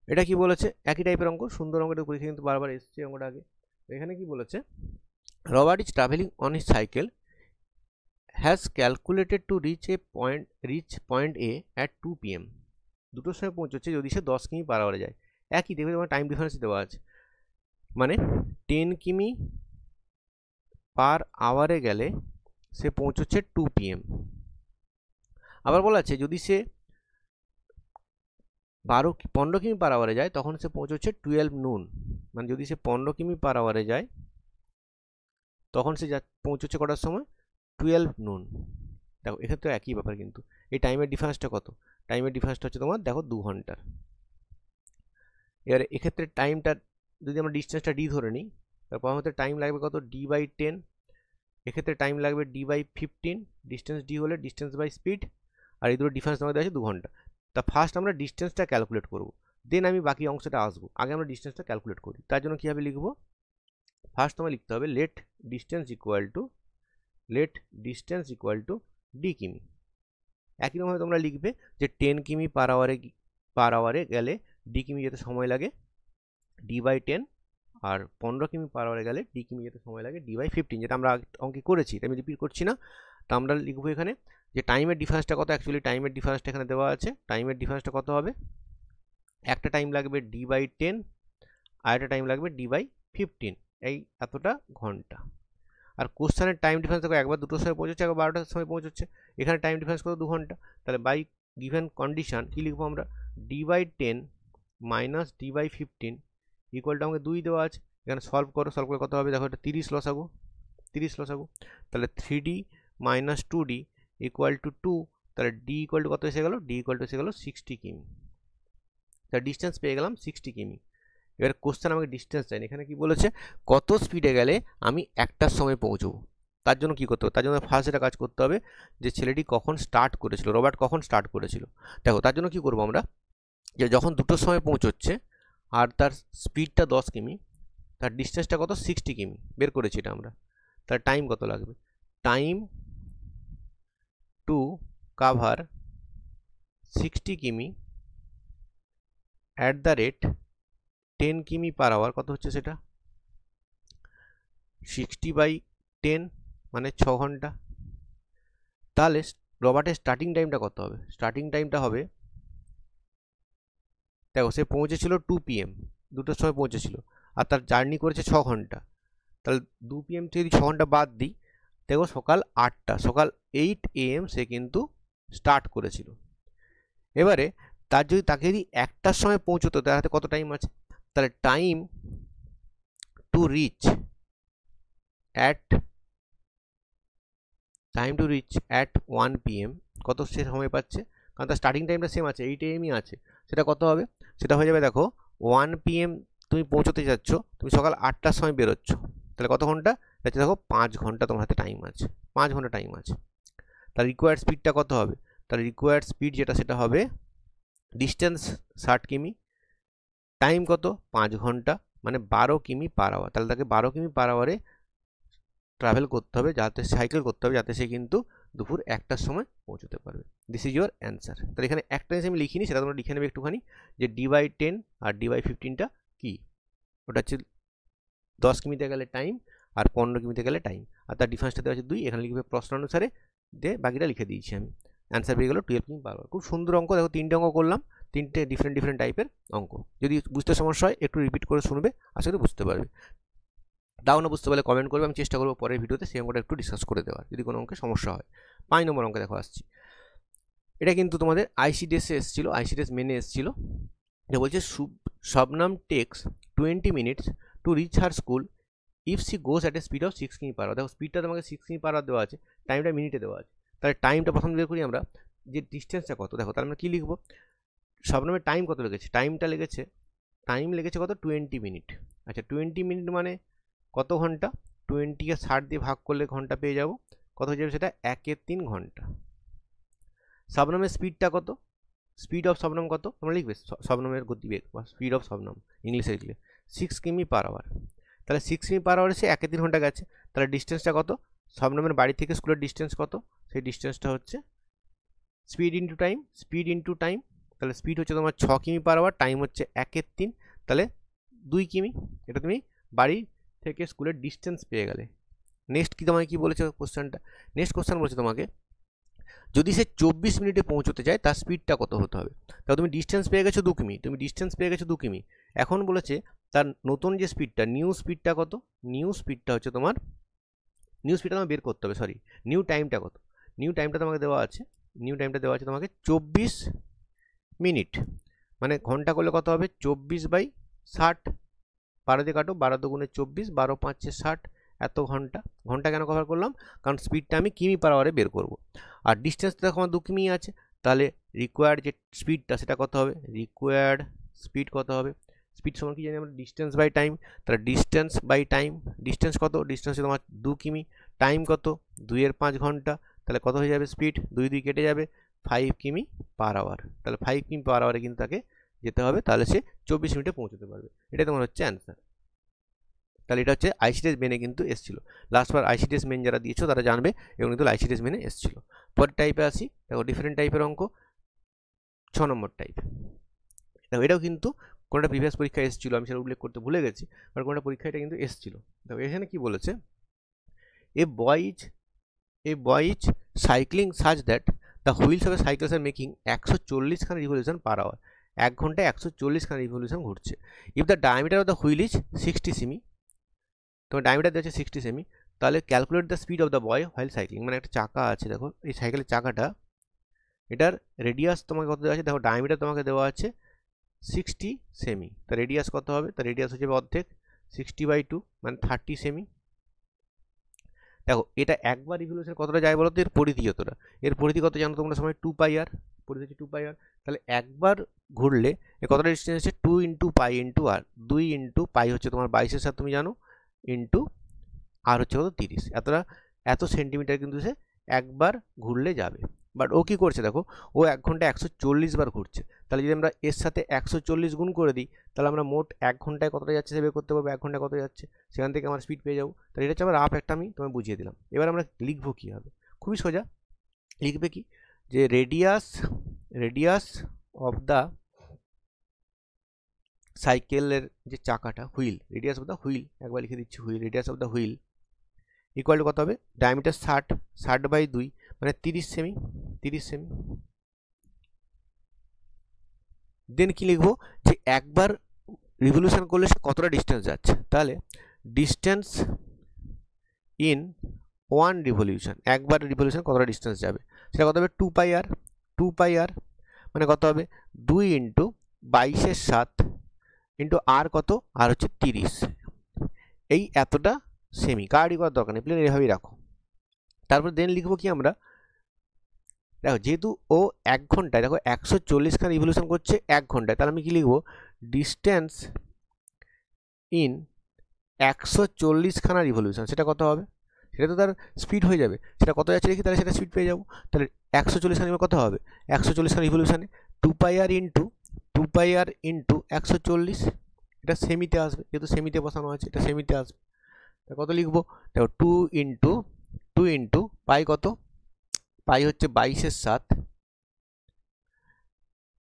এটা কি বলেছে? একই টাইপের অঙ্ক, সুন্দর অঙ্কটা পরীক্ষা কিন্তু বারবার এসছে অঙ্কটা আগে। এখানে কি বলেছে? Robert is travelling on his cycle, has calculated to reach point A at 2 PM। দুটোর সময় পৌঁছচ্ছে যদি সে 10 কিমি পার আওয়ারে যায়। একই দেখবে তোমার টাইম ডিফারেন্স দেওয়া আছে, মানে 10 কিমি পার আওয়ারে গেলে সে পৌঁছচ্ছে 2 PM। আবার বলা আছে যদি সে 15 কিমি পার আওয়ারে যায় তখন সে পৌঁছচ্ছে 12 নুন, মানে যদি সে 15 কিমি পার আওয়ারে যায় তখন সে পৌঁছচ্ছে কটার সময়? 12 নুন। দেখো এক্ষেত্রে একই ব্যাপার, কিন্তু এই টাইমের ডিফারেন্সটা কত? টাইমের ডিফারেন্সটা হচ্ছে তোমার দেখো 2 ঘন্টার। এবারে এক্ষেত্রে টাইমটা যদি আমরা ডিস্টেন্সটা ডি ধরে নিই, তারপর আমাদের টাইম লাগবে কত? d/10। এক্ষেত্রে টাইম লাগবে d/15, ডিস্টেন্স ডি হলে ডিস্টেন্স বাই স্পিড, আর এই দুটো ডিফারেন্স আমাদের আছে 2 ঘন্টা। তা ফার্স্ট আমরা ডিস্টেন্সটা ক্যালকুলেট করব, দেন আমি বাকি অংশটা আসবো। আগে আমরা ডিস্টেন্সটা ক্যালকুলেট করি। তার জন্য কীভাবে লিখবো? ফার্স্ট তোমার লিখতে হবে let distance equal to D কিমি। একই রকমভাবে তোমরা লিখবে যে 10 কিমি পার আওয়ারে গেলে ডি কিমি যেতে সময় লাগে d/10, আর 15 কিমি পার আওয়ারে গেলে ডি কিমি যেতে সময় লাগে d/15, যেটা আমরা অঙ্কে করেছি, এটা আমি রিপিট করছি না। তো আমরা লিখবো এখানে যে টাইমের ডিফারেন্সটা কত? অ্যাকচুয়ালি টাইমের ডিফারেন্সটা এখানে দেওয়া আছে। টাইমের ডিফারেন্সটা কত হবে? একটা টাইম লাগবে d/10, আর একটা টাইম লাগবে d/15, এই এতটা ঘন্টা। আর কোশ্চেনের টাইম ডিফারেন্স দেখো, একবার 2টোর সময় পৌঁছচ্ছে, একবার 12টার সময় পৌঁছচ্ছে। এখানে টাইম ডিফারেন্স কত? 2 ঘন্টা। তাহলে বাই গিভেন কন্ডিশন কী লিখবো আমরা? d/10 minus d/15 equal to আমাকে 2 দেওয়া আছে। এখানে সলভ করলে কত হবে? দেখো এটা 30 লসাগু, তাহলে 3d minus 2d equal to 2। তাহলে d ইকুয়াল টু কত এসে গেল? d ইকুয়াল টু এসে গেল 60 কিমি। তাহলে ডিস্টেন্স পেয়ে গেলাম 60 কিমি। এবার কোশ্চেন আমাকে ডিস্টেন্স চাই, এখানে কি বলেছে? কত স্পিডে গেলে আমি একটার সময় পৌঁছবো। তার জন্য কি করতে হবে? তার জন্য ফার্স্ট এটা কাজ করতে হবে যে ছেলেটি কখন স্টার্ট করেছিল, রবার্ট কখন স্টার্ট করেছিল। দেখো তার জন্য কি করবো আমরা, যে যখন 2টোর সময় পৌঁছচ্ছে আর তার স্পিডটা 10 কিমি, তার ডিস্টেন্সটা কত? 60 কিমি বের করেছি এটা আমরা। তার টাইম কত লাগবে? টাইম টু কাভার 60 কিমি অ্যাট দ্য রেট 10 কিমি পার আওয়ার, কত হচ্ছে সেটা? 60/10 মানে 6 ঘন্টা। তাহলে রবার্টের স্টার্টিং টাইমটা কত হবে? স্টার্টিং টাইমটা হবে, দেখো সে পৌঁছেছিল 2 PM, 2টোর সময় পৌঁছেছিল, আর তার জার্নি করেছে 6 ঘন্টা। তাহলে 2 PM থেকে যদি 6 ঘন্টা বাদ দিই, দেখো সকাল 8 AM সে কিন্তু স্টার্ট করেছিল। এবারে তাকে যদি 1টার সময় পৌঁছতো, তার হাতে কত টাইম আছে? তাহলে time to reach at 1 PM কত সে সময় পাচ্ছে? কারণ তার স্টার্টিং টাইমটা সেম আছে, 8 AM আছে, সেটা কত হবে? সেটা হয়ে যাবে দেখো 1 PM তুমি পৌঁছতে যাচ্ছ, তুমি সকাল 8টার সময় বেরোচ্ছ, তাহলে কত ঘন্টা যাচ্ছে দেখো 5 ঘন্টা তোমার হাতে টাইম আছে, 5 ঘন্টা টাইম আছে। তার রিকোয়ার্ড স্পিডটা কত হবে, তার রিকোয়ার্ড স্পিড যেটা সেটা হবে ডিস্টেন্স 60 কিমি, টাইম কত 5 ঘন্টা, মানে 12 কিমি পার আওয়ার। তাহলে তাকে 12 কিমি পার আওয়ারে ট্রাভেল করতে হবে, যাতে সাইকেল করতে হবে, যাতে সে কিন্তু দুপুর 1টার সময় পৌঁছতে পারবে। This is your answer. তাহলে এখানে একটা জিনিস আমি লিখিনি, সেটা তোমরা লিখে নেবে একটুখানি, যে D/10 আর D/15টা কি। ওটা হচ্ছে 10 কিমিতে গেলে টাইম আর 15 কিমিতে গেলে টাইম, আর তার ডিফারেন্সটা দেওয়া আছে 2। এখানে লিখবে প্রশ্ন অনুসারে, দিয়ে বাকিটা লিখে দিয়েছি আমি। অ্যান্সার পেয়ে গেল 12 কিমি পার আওয়ার। খুব সুন্দর অঙ্ক, দেখো 3টে অঙ্ক করলাম, 3টে ডিফারেন্ট টাইপের অঙ্ক। যদি বুঝতে সমস্যা হয় একটু রিপিট করে শুনবে, আশা করি বুঝতে পারবে। তাও না বুঝতে পারলে কমেন্ট করবে, আমি চেষ্টা করবো পরের ভিডিওতে সেই অঙ্কটা একটু ডিসকাস করে দেওয়ার, যদি কোনো অঙ্কে সমস্যা হয়। 5 নম্বর অঙ্কে দেখো আসছি। এটা কিন্তু তোমাদের ICDS-এ এসেছিলো, ICDS মেনে এসেছিলো। এটা বলছে Shabnam takes 20 minutes to reach her school if she goes at a speed of 6 কিমি পার আওয়ার। দেখো স্পিডটা তোমাকে 6 কিমি পার আওয়ার দেওয়া আছে, টাইমটা মিনিটে দেওয়া আছে। তাহলে টাইমটা প্রথম বের করি আমরা, যে ডিস্টেন্সটা কত। দেখো তাহলে আমরা কী লিখবো, শবনমের টাইম কত লেগেছে, টাইম লেগেছে কত 20 মিনিট। আচ্ছা 20 মিনিট মানে কত ঘন্টা, 20কে 60 দিয়ে ভাগ করলে ঘন্টা পেয়ে যাব, কত হয়ে যাবে সেটা 1/3 ঘন্টা। শবনমের স্পিডটা কত, স্পিড অফ শবনম কত তোমরা লিখবে, শবনমের গতিবেগ বা স্পিড অফ শবনম ইংলিশে লিখলে 6 কিমি পার আওয়ার। তাহলে 6 কিমি পার আওয়ারে সে 1/3 ঘন্টা গেছে। তাহলে ডিস্টেন্সটা কত, শবনমের বাড়ি থেকে স্কুলের ডিস্টেন্স কত, সেই ডিস্টেন্সটা হচ্ছে স্পিড ইন্টু টাইম। তাহলে স্পিড হচ্ছে তোমার 6 কিমি পার আওয়ার, টাইম হচ্ছে 1/3, তাহলে 2 কিমি। এটা তুমি বাড়ি থেকে স্কুলের ডিস্টেন্স পেয়ে গেলে। নেক্সট কি তোমাকে কি বলেছে কোশ্চেনটা, নেক্সট কোশ্চেন বলছে তোমাকে যদি সে 24 মিনিটে পৌঁছতে যায় তার স্পিডটা কত হতে হবে। তাহলে তুমি ডিস্টেন্স পেয়ে গেছো 2 কিমি, এখন বলেছে তার নতুন যে স্পিডটা, নিউ স্পিডটা কত, নিউ স্পিডটা তোমার বের করতে হবে, নিউ টাইমটা কত। নিউ টাইমটা তোমাকে দেওয়া আছে, তোমাকে 24 মিনিট, মানে ঘন্টা করলে কত হবে 24/60, 12 দিয়ে কাটো, 12 দুগুণে 24, 12 5 60, এত ঘন্টা কেন কভার করলাম, কারণ স্পিডটা আমি কিমি পার আওয়ারে বের করব। আর ডিস্টেন্স দেখো আমার 2 কিমি আছে, তাহলে রিকোয়ার্ড যে স্পিডটা সেটা কত হবে, রিকোয়ার্ড স্পিড কত হবে, স্পিড সমান কি জানি আমরা ডিস্টেন্স বাই টাইম। তাহলে ডিস্টেন্স বাই টাইম, ডিস্টেন্স কত, ডিস্টেন্স তোমার 2 কিমি, টাইম কত 2/5 ঘন্টা, তাহলে কত হয়ে যাবে স্পিড, 2 কেটে যাবে 5 কিমি পার আওয়ার। তাহলে 5 কিমি পার আওয়ারে কিন্তু তাকে যেতে হবে, তাহলে সে 24 মিনিটে পৌঁছতে পারবে। এটাই তোমার হচ্ছে অ্যান্সার। তাহলে এটা হচ্ছে ICDS মেনে কিন্তু এসেছিল, লাস্টবার ICDS মেন যারা দিয়েছো তারা জানবে, এবং কিন্তু ICDS মেনে এসেছিল। পরের টাইপে আসি, দেখো ডিফারেন্ট টাইপের অঙ্ক, 6 নম্বর টাইপ। দেখো এটাও কিন্তু কোনোটা প্রিভিয়াস পরীক্ষায় এসেছিল, আমি সেটা উল্লেখ করতে ভুলে গেছি, কারণ কোনোটা পরীক্ষা এটা কিন্তু এসেছিল। দেখো এখানে কি বলেছে, a boy is cycling such that the wheels of a cycles are making 140 খান রিভলিউশন পার আওয়ার। 1 ঘন্টায় 140 খান রিভলিউশন ঘুরছে। If the diameter of the wheel is 60 সেমি, তোমার ডায়ামিটার দিয়েছে 60 সেমি, তাহলে calculate the speed of the boy while cycling. মানে একটা চাকা আছে, দেখো এই সাইকেলের চাকাটা, এটার রেডিয়াস তোমাকে কত দেওয়া আছে, দেখো ডায়ামিটার তোমাকে দেওয়া আছে 60 সেমি, তার রেডিয়াস কত হবে, তার রেডিয়াস হচ্ছে অর্ধেক 60/2 মানে 30 সেমি। দেখো এটা একবার রিভলিউশন কতটা যায় বলো তো, এর পরিধি যতটা, এর পরিধি কত জানো তোমরা সময় 2πr, পরিধি হচ্ছে 2πr। তাহলে একবার ঘুরলে এ কতটা ডিস্টেন্স হচ্ছে 2 × π × r, 2 × π হচ্ছে তোমার 22-এর সাথে তুমি জানো, ইন্টু আর হচ্ছে কত 30, এত সেন্টিমিটার কিন্তু সে একবার ঘুরলে যাবে। বাট ও কি করছে দেখো, ও 1 ঘন্টায় 140 বার ঘুরছে। তাহলে যদি আমরা এর সাথে 140 গুণ করে দিই, তাহলে আমরা মোট 1 ঘন্টায় কতটা যাচ্ছে সে বের করতে পারবো, 1 ঘন্টায় কত যাচ্ছে, সেখান থেকে আমরা স্পিড পেয়ে যাবো। তাহলে এটা হচ্ছে আমার রাফ একটা আমি তোমায় বুঝিয়ে দিলাম। এবার আমরা লিখবো কীভাবে, খুবই সোজা। লিখবে কি, যে রেডিয়াস অফ দ্য সাইকেলের যে চাকাটা, wheel, radius of the wheel, একবার লিখে দিচ্ছি wheel, radius of the wheel equal to কত হবে, ডায়ামিটার 60/2 মানে 30 সেমি। দেন কি লিখবো, যে একবার রিভলিউশন করলে সে কতটা ডিস্টেন্স যাচ্ছে। তাহলে ডিস্টেন্স ইন 1 রিভলিউশন, একবার রিভলিউশন কতটা ডিস্টেন্স যাবে, সেটা কত হবে 2πr, মানে কত হবে 2 × 22/7 ইন্টু আর কত, আর হচ্ছে 30, এই এতটা সেমি। কার্ডই করার দরকার নেই, প্লেন এভাবেই রাখো। তারপর দেন লিখবো কি আমরা, দেখো যেহেতু ও 1 ঘন্টায়, দেখো 140 খানা রিভলিউশন করছে 1 ঘন্টায়, তাহলে আমি কি লিখবো, ডিস্টেন্স ইন 140 খানা রিভলিউশন। সেটা কত হবে, সেটা তো তার স্পিড হয়ে যাবে, সেটা কত যাচ্ছে দেখি, তাহলে সেটা স্পিড পেয়ে যাবো। তাহলে 140 খানা কত হবে, 140 খানা রিভলিউশনে 2πr ইন্টু 140, এটা সেমিতে আসবে, যেহেতু সেমিতে বসানো আছে, এটা সেমিতে আসবে। তা কত লিখবো, দেখো 2 ইন্টু পাই, কত পাই হচ্ছে 22/7,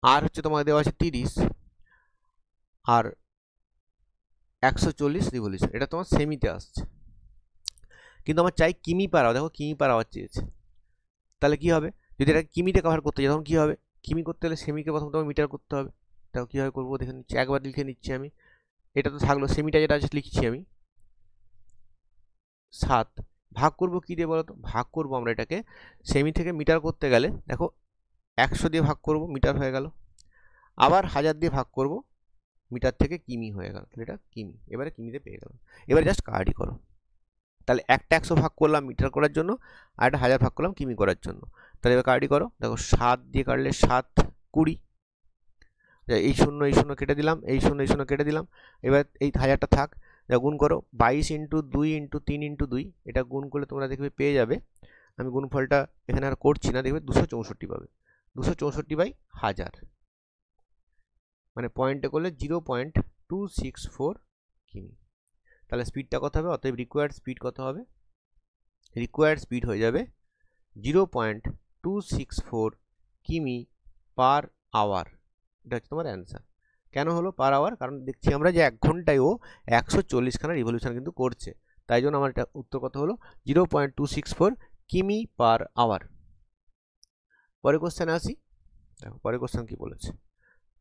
আর হচ্ছে তোমাকে দেওয়া আছে 30, আর 140 রিভলিউশন, এটা তোমার সেমিতে আসছে। কিন্তু আমার চাই কিমি পার আওয়ার, দেখো কিমি পার আওয়ার চেয়েছে, তাহলে কি হবে, যদি এটা কিমিতে কভার করতে যাই তখন কি হবে, কিমি করতে হলে সেমিকে প্রথম তোমার মিটার করতে হবে। তাও কীভাবে করবো দেখে নিচ্ছি, একবার লিখে নিচ্ছি আমি, এটা তো থাকলো, সেমিটা যেটা আছে লিখছি আমি 7, ভাগ করব কী দিয়ে বলো তো, ভাগ করব আমরা এটাকে সেমি থেকে মিটার করতে গেলে, দেখো 100 দিয়ে ভাগ করব, মিটার হয়ে গেল, আবার 1000 দিয়ে ভাগ করব, মিটার থেকে কিমি হয়ে গেল, তাহলে এটা কিমি, এবারে কিমিতে পেয়ে গেলাম। এবারে জাস্ট কার্ডই করো, তাহলে একটা 100 ভাগ করলাম মিটার করার জন্য, আর একটা 1000 ভাগ করলাম কিমি করার জন্য। তাহলে এবার কার্ডই করো, দেখো 7 দিয়ে কাটলে 7 20, এই শূন্য কেটে দিলাম, এই শূন্য কেটে দিলাম, এবার এই 1000টা থাক, গুণ করো 22 ইন্টু 2 ইন্টু 3 ইন্টু 2, এটা গুণ করলে তোমরা দেখবে পেয়ে যাবে, আমি গুণফলটা এখানে আর করছি না, দেখবে 264 পাবে, 264/1000, মানে পয়েন্টে করলে 0.264 কিমি। তাহলে স্পিডটা কত হবে, অতএব রিকোয়ার্ড স্পিড কত হবে, রিকোয়ার্ড স্পিড হয়ে যাবে 0.264 কিমি পার আওয়ার। এটা হচ্ছে তোমার অ্যান্সার। কেন হলো পার আওয়ার, কারণ দেখছি আমরা যে 1 ঘন্টায় ও 140 খানা রিভলিউশন কিন্তু করছে, তাই জন্য আমার এটা উত্তর কত হলো 0.264 কিমি পার আওয়ার। পরের কোশ্চেনে আসি, দেখো পরের কোশ্চেন কি বলেছে,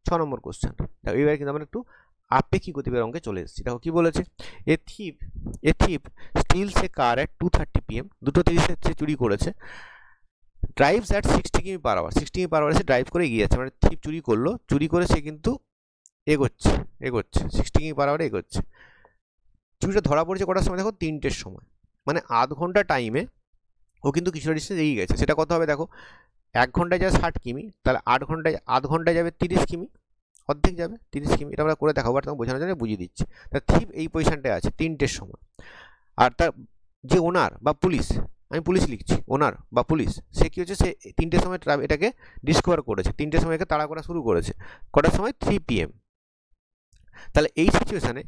6 নম্বর কোশ্চেন। দেখো এবার কিন্তু আমরা একটু আপেক্ষিক গতিবেগের অঙ্কে চলে এসেছি। দেখো কি বলেছে, a thief steals a car at 2:30 PM, 2:30 সে চুরি করেছে, ড্রাইভস অ্যাট 60 কিমি পার আওয়ার, 60 কিমি পার আওয়ারে সে ড্রাইভ করে এগিয়ে যাচ্ছে, মানে থিপ চুরি করলো, চুরি করে সে কিন্তু এগোচ্ছে 60 কিমি পার আওয়ারে এগোচ্ছে। চুরিটা ধরা পড়েছে কটার সময়, দেখো 3টের সময়, মানে আধ ঘন্টা টাইমে ও কিন্তু কিছুটা ডিস্টেন্স এগিয়ে গেছে। সেটা কত হবে, দেখো 1 ঘন্টায় যায় 60 কিমি, তাহলে আধ ঘন্টায় যাবে 30 কিমি, অর্ধেক যাবে 30 কিমি, এটা আমরা করে দেখাবো, আর তোমাকে বোঝানোর জন্য বুঝিয়ে দিচ্ছি। তা থিপ এই পজিশনটায় আছে 3টের সময়, আর তার যে ওনার বা পুলিশ, আমি পুলিশ লিখছি, ওনার বা পুলিশ, সে কী হচ্ছে, সে 3টের সময় এটাকে ডিসকভার করেছে, 3টের সময় একে তাড়া করা শুরু করেছে, কটার সময় 3 PM। তাহলে এই সিচুয়েশানে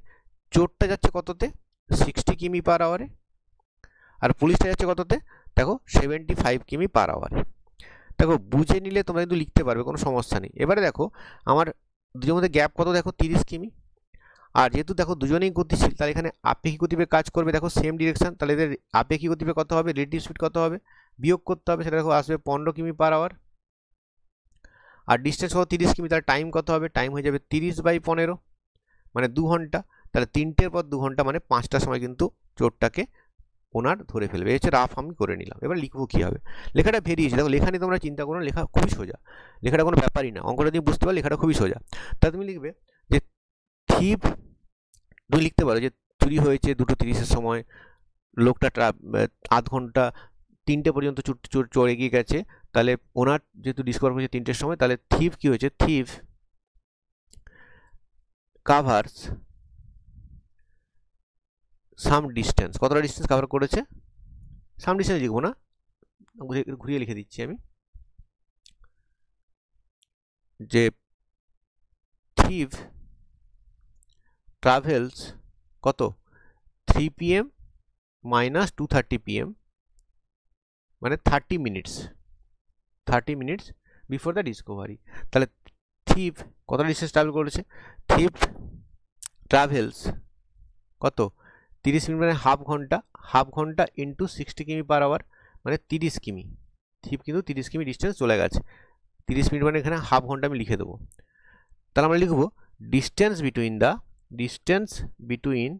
চোরটা যাচ্ছে কততে, 60 কিমি পার আওয়ারে, আর পুলিশটা যাচ্ছে কততে, দেখো 75 কিমি পার আওয়ারে। দেখো বুঝে নিলে তোমরা কিন্তু লিখতে পারবে, কোনো সমস্যা নেই। এবারে দেখো আমার দুজনের মধ্যে গ্যাপ কত, দেখো 30 কিমি, আর যেহেতু দেখো দুজনেই গতিশীল, তাহলে এখানে আপেক্ষিক গতিবেগ কাজ করবে, দেখো সেম ডিরেকশন, তাহলে এদের আপেক্ষিক গতিবেগ কত হবে, রিলেটিভ স্পিড কত হবে, বিয়োগ করতে হবে, সেটা দেখো আসবে 15 কিমি পার আওয়ার, আর ডিস্টেন্স কত 30 কিমি, তাহলে টাইম কত হবে, টাইম হয়ে যাবে 30/15, মানে 2 ঘন্টা। তাহলে 3টের পর 2 ঘন্টা মানে 5টার সময় কিন্তু চোরটাকে ওনার ধরে ফেলবে। এই হচ্ছে রাফ আমি করে নিলাম। এবার লিখবো কী হবে, লেখাটা ভেরিয়েছে, দেখো লেখা নিয়ে তোমরা চিন্তা করো, লেখা খুবই সোজা, লেখাটা কোনো ব্যাপারই না, অঙ্কটা তুমি বুঝতে পারো, লেখাটা খুবই সোজা। তা তুমি লিখবে যে থিপ, তুমি লিখতে পারো যে চুরি হয়েছে 2:30-এর সময়, লোকটা আধ ঘন্টা 3টে পর্যন্ত চোর এগিয়ে গেছে, তাহলে ওনার যেহেতু ডিসকভার করেছে 3টের সময়, তাহলে থিপ কি হয়েছে, থিপ কাভার্স সাম ডিস্টেন্স, কতটা ডিস্টেন্স কভার করেছে, সাম ডিস্টেন্স লিখবো না, ঘুরিয়ে লিখে দিচ্ছি আমি, যে থিপ ট্রাভেলস কত 3 PM মাইনাস 2:30 PM, মানে 30 মিনিটস বিফোর দ্য ডিসকভারি। তাহলে থিপ কতটা ডিস্টেন্স ট্রাভেল করেছে, থিপ ট্রাভেলস কত 30 মিনিট, মানে হাফ ঘন্টা ইন্টু 60 কিমি পার আওয়ার, মানে 30 কিমি, থিপ কিন্তু 30 কিমি ডিস্টেন্স চলে গেছে, 30 মিনিট মানে এখানে হাফ ঘন্টা আমি লিখে দেবো। তাহলে আমরা লিখবো ডিস্টেন্স বিটুইন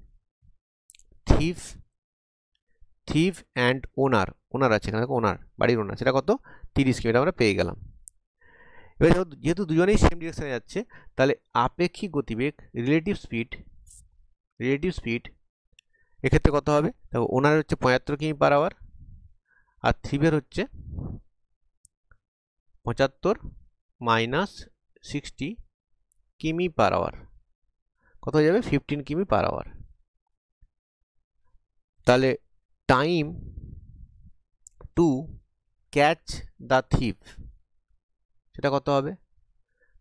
থিপ অ্যান্ড ওনার আছে এখানে, ওনার বাড়ির ওনার, সেটা কত 30 কিমি, আমরা পেয়ে গেলাম। এবার যেহেতু দুজনেই সেম ডিরেকশনে যাচ্ছে, তাহলে আপেক্ষিক গতিবেগ রিলেটিভ স্পিড এক্ষেত্রে কত হবে, দেখো ওনার হচ্ছে 75 কিমি পার আওয়ার, আর থিপের হচ্ছে 75 মাইনাস 60 কিমি পার আওয়ার কত হয়ে যাবে 15 কিমি পার আওয়ার। তাহলে time to catch the thief সেটা কত হবে?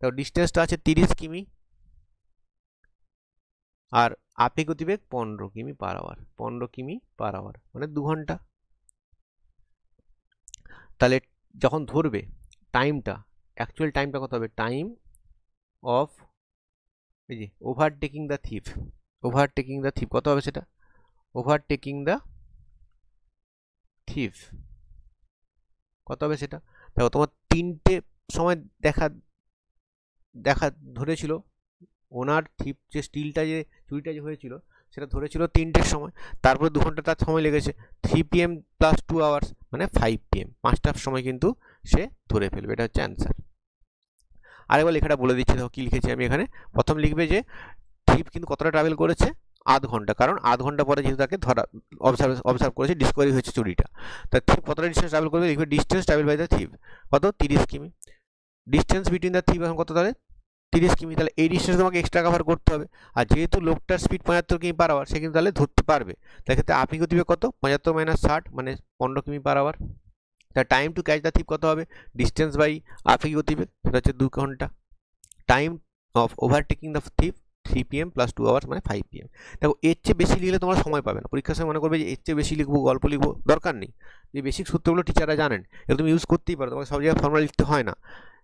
তো ডিস্টেন্সটা আছে 30 কিমি আর আপেক্ষিক গতিবেগ 15 কিমি পার আওয়ার, 15 কিমি পার আওয়ার মানে 2 ঘন্টা। তাহলে যখন ধরবে টাইমটা, অ্যাকচুয়াল টাইমটা কত হবে? টাইম অফ এই যে overtaking the thief, overtaking the thief কত হবে সেটা? ওভারটেকিং দ্য থিফ কত হবে সেটা? দেখো তোমার 3টে সময় দেখা ধরেছিল ওনার থিপ যে স্টিলটা যে চুরিটা যে হয়েছিল সেটা ধরেছিল 3টের সময়, তারপরে 2 ঘন্টা তার সময় লেগেছে, 3 PM প্লাস 2 আওয়ার্স মানে 5 PM, 5টার সময় কিন্তু সে ধরে ফেলবে। এটা হচ্ছে অ্যান্সার। আরেকবার লেখাটা বলে দিচ্ছি, দেখো কী লিখেছি আমি এখানে। প্রথম লিখবে যে থিপ কিন্তু কতটা ট্রাভেল করেছে? আধ ঘন্টা, কারণ আধ ঘন্টা পরে যেহেতু তাকে ধরা অবজার্ভ করেছে, ডিসকভারি হয়েছে চুরিটা। তা থিপ কতটা ডিস্টেন্স ট্রাভেল করবে? লিখবে distance travel by the thief কত? 30 কিমি। ডিস্টেন্স বিটুইন দ্য থিপ এখন কত? তাহলে 30 কিমি। তাহলে এই ডিস্টেন্স তোমাকে এক্সট্রা কভার করতে হবে, আর যেহেতু লোকটার স্পিড 75 কিমি পার আওয়ার সে কিন্তু তাহলে ধরতে পারবে। তার ক্ষেত্রে আপনি গতিবেগ কত? 75 মাইনাস 60 মানে 15 কিমি পার আওয়ার। তার time to catch the thief কত হবে? ডিস্টেন্স বাই আপেক্ষিক গতিবেগ, সেটা হচ্ছে 2 ঘন্টা। Time of overtaking the thief 3 PM plus 2 hours মানে 5 PM। দেখো এর চেয়ে বেশি লিখলে তোমরা সময় পাবে না, পরীক্ষার সময় মনে করবে যে এর চেয়ে বেশি লিখবো, গল্প লিখবো, দরকার নেই। যে বেসিক সূত্রগুলো টিচাররা জানেন, এগুলো তুমি ইউজ করতেই পারো, তোমাকে সব জায়গায় ফর্মুলা লিখতে হয় না।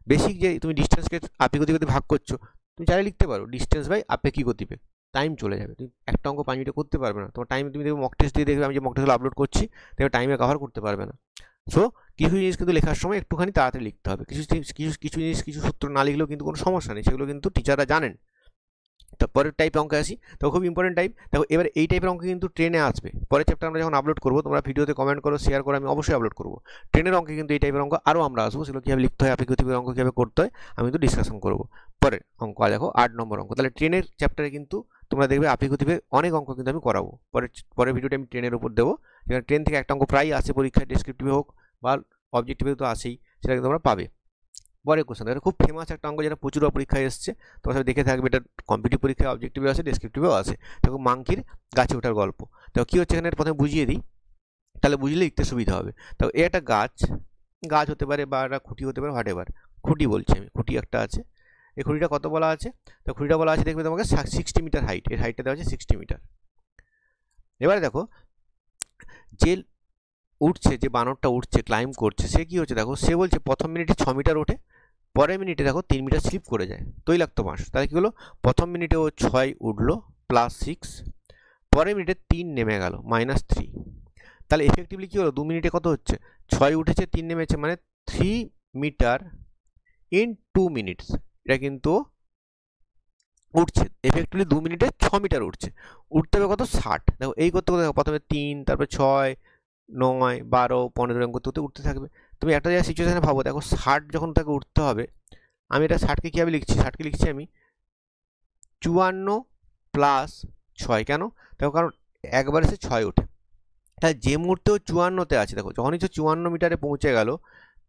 বেসিক যে তুমি ডিস্টেন্সকে আপেক্ষিক গতিবেগে ভাগ করছো, তুমি চাইলে লিখতে পারো ডিস্টেন্স বাই আপেক্ষিক গতিবেগ, টাইম চলে যাবে। তুমি একটা অঙ্ক 5 মিনিটে করতে পারবে না, তোমার টাইম তুমি দেখবে মক টেস্ট দিয়ে দেখবে, আমি যে মক টেস্টগুলো আপলোড করছি দেখবে টাইমে কভার করতে পারবে না। সো কিছু জিনিস কিন্তু লেখার সময় একটুখানি তাড়াতাড়ি লিখতে হবে, কিছু জিনিস কিছু সূত্র না লিখলেও কিন্তু কোনো সমস্যা নেই, সেগুলো কিন্তু টিচাররা জানেন। তারপরের টাইপ অঙ্কে আসি, তো খুব ইম্পর্টেন্ট টাইপ। দেখো এবার এই টাইপের অঙ্ক কিন্তু ট্রেনে আসবে, পরের চ্যাপ্টার আমরা যখন আপলোড করবো, তোমরা ভিডিওতে কমেন্ট করো, শেয়ার করো, আমি অবশ্যই আপলোড করবো। ট্রেনের অঙ্কে কিন্তু এই টাইপের অঙ্ক আরও আমরা আসবো, সেগুলো কীভাবে লিখতে হয়, আপেক্ষিক গতিবেগের অঙ্ক কীভাবে করতে হয় আমি কিন্তু ডিসকাশন করবো পরের অঙ্ক। আর দেখো 8 নম্বর অঙ্ক, তাহলে ট্রেনের চ্যাপ্টারে কিন্তু তোমরা দেখবে আপেক্ষিক গতিবেগ অনেক অঙ্ক কিন্তু আমি করাবো। পরের ভিডিওটা আমি ট্রেনের উপর দেবো, যেখানে ট্রেন থেকে একটা অঙ্ক প্রায় আসে পরীক্ষায়, ডেসক্রিপটিভে হোক বা অবজেক্টিভে তো আসেই, সেটা কিন্তু তোমরা পাবে। পরের কোশ্চেন, এটা খুব ফেমাস একটা অঙ্ক যেটা প্রচুর পরীক্ষায় এসছে, তোমার সাথে দেখে থাকবে, এটা কম্পিটিটিভ পরীক্ষায় অবজেক্টিভে আসে, ডেসক্রিপটিভেও আসে। দেখো মাংকির গাছে ওঠার গল্প। দেখো কী হচ্ছে এখানে, প্রথমে বুঝিয়ে দিই, তাহলে বুঝলে লিখতে সুবিধা হবে। তো এ একটা গাছ হতে পারে বা একটা খুঁটি হতে পারে, হোয়াট এভার, খুঁটি বলছি আমি, খুঁটি একটা আছে। এই খুঁটিটা কত বলা আছে? তো খুঁটিটা বলা আছে দেখবে তোমাকে 60 মিটার হাইট, এর হাইটটা দেওয়া আছে 60 মিটার। এবারে দেখো যে উঠছে, যে বানরটা উঠছে, ক্লাইম্ব করছে, সে কি হচ্ছে দেখো, সে বলছে প্রথম মিনিটে 6 মিটার ওঠে, পরের মিনিটে দেখো 3 মিটার স্লিপ করে যায়, তৈলাক্ত মাস। তাহলে কী হলো, প্রথম মিনিটে ও 6 উঠলো প্লাস 6, পরের মিনিটে 3 নেমে গেল -3। তাহলে এফেক্টিভলি কী হলো, 2 মিনিটে কত হচ্ছে, 6 উঠেছে 3 নেমেছে, মানে 3 মিটার ইন 2 মিনিটস। এটা কিন্তু উঠছে এফেক্টিভলি 2 মিনিটে 6 মিটার উঠছে, উঠতে হবে কত, 60। দেখো এই করতে করতে দেখো প্রথমে 3, তারপরে 6, 9, 12, 15 এরকম করতে করতে উঠতে থাকবে। তুমি একটা জায়গায় সিচুয়েশানে ভাবো, দেখো 60 যখন তাকে উঠতে হবে, আমি এটা 60কে কীভাবে লিখছি, 60কে লিখছি আমি 54 প্লাস 6। কেন? দেখো কারণ একবার এসে 6 ওঠে, তাহলে যে মুহূর্তেও 54তে আছে, দেখো যখনই সে 54 মিটারে পৌঁছে গেল,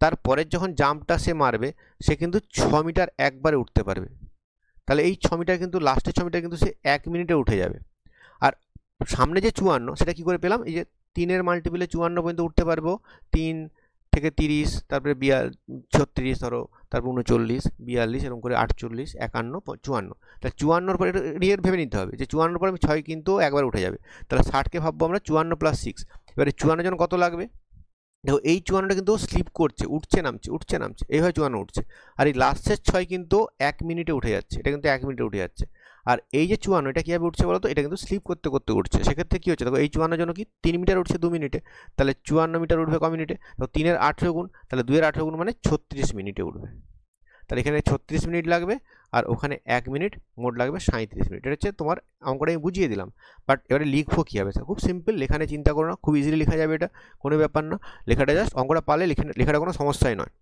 তারপরের যখন জাম্পটা সে মারবে, সে কিন্তু 6 মিটার একবারে উঠতে পারবে। তাহলে এই 6 মিটার কিন্তু, লাস্টের 6 মিটার কিন্তু সে 1 মিনিটে উঠে যাবে। আর সামনে যে 54, সেটা কি করে পেলাম, এই যে 3-এর মাল্টিপলে 54 পর্যন্ত উঠতে পারবো, 3 থেকে 30, তারপরে 36 ধরো, তারপর 39, 42, এরকম করে 48, 51, 54। তাহলে 54-র পরে এটা রিয়েল ভেবে নিতে হবে যে 54-র পরে আমি 6 কিন্তু একবার উঠে যাবে। তাহলে 60কে ভাববো আমরা 54 প্লাস 6। এবারে 54 জন কত লাগবে, দেখো এই 54টা কিন্তু স্লিপ করছে, উঠছে নামছে, এইভাবে 54 উঠছে। আর এই লাস্টের 6 কিন্তু 1 মিনিটে উঠে যাচ্ছে, এটা কিন্তু 1 মিনিটে উঠে যাচ্ছে। আর এই যে 54, এটা কীভাবে উঠছে বলো তো, এটা কিন্তু স্লিপ করতে করতে উঠছে। সেক্ষেত্রে কী হচ্ছে, দেখো এই 54 জন্য কি 3 মিটার উঠছে 2 মিনিটে, তাহলে 54 মিটার উঠবে ক মিনিটে, তো 3-এর 18 গুণ, তাহলে 2-এর 18 গুণ মানে 36 মিনিটে উঠবে। তাহলে এখানে 36 মিনিট লাগবে, আর ওখানে 1 মিনিট, মোট লাগবে 37 মিনিট। এটা হচ্ছে তোমার অঙ্কটা আমি বুঝিয়ে দিলাম। বাট এবারে লিখবো কীভাবে, খুব সিম্পল, লেখানে চিন্তা করো না, খুব ইজিলি লেখা যাবে, এটা কোনো ব্যাপার না। লেখাটা জাস্ট অঙ্কটা পারলে লেখাটা কোনো সমস্যাই নয়।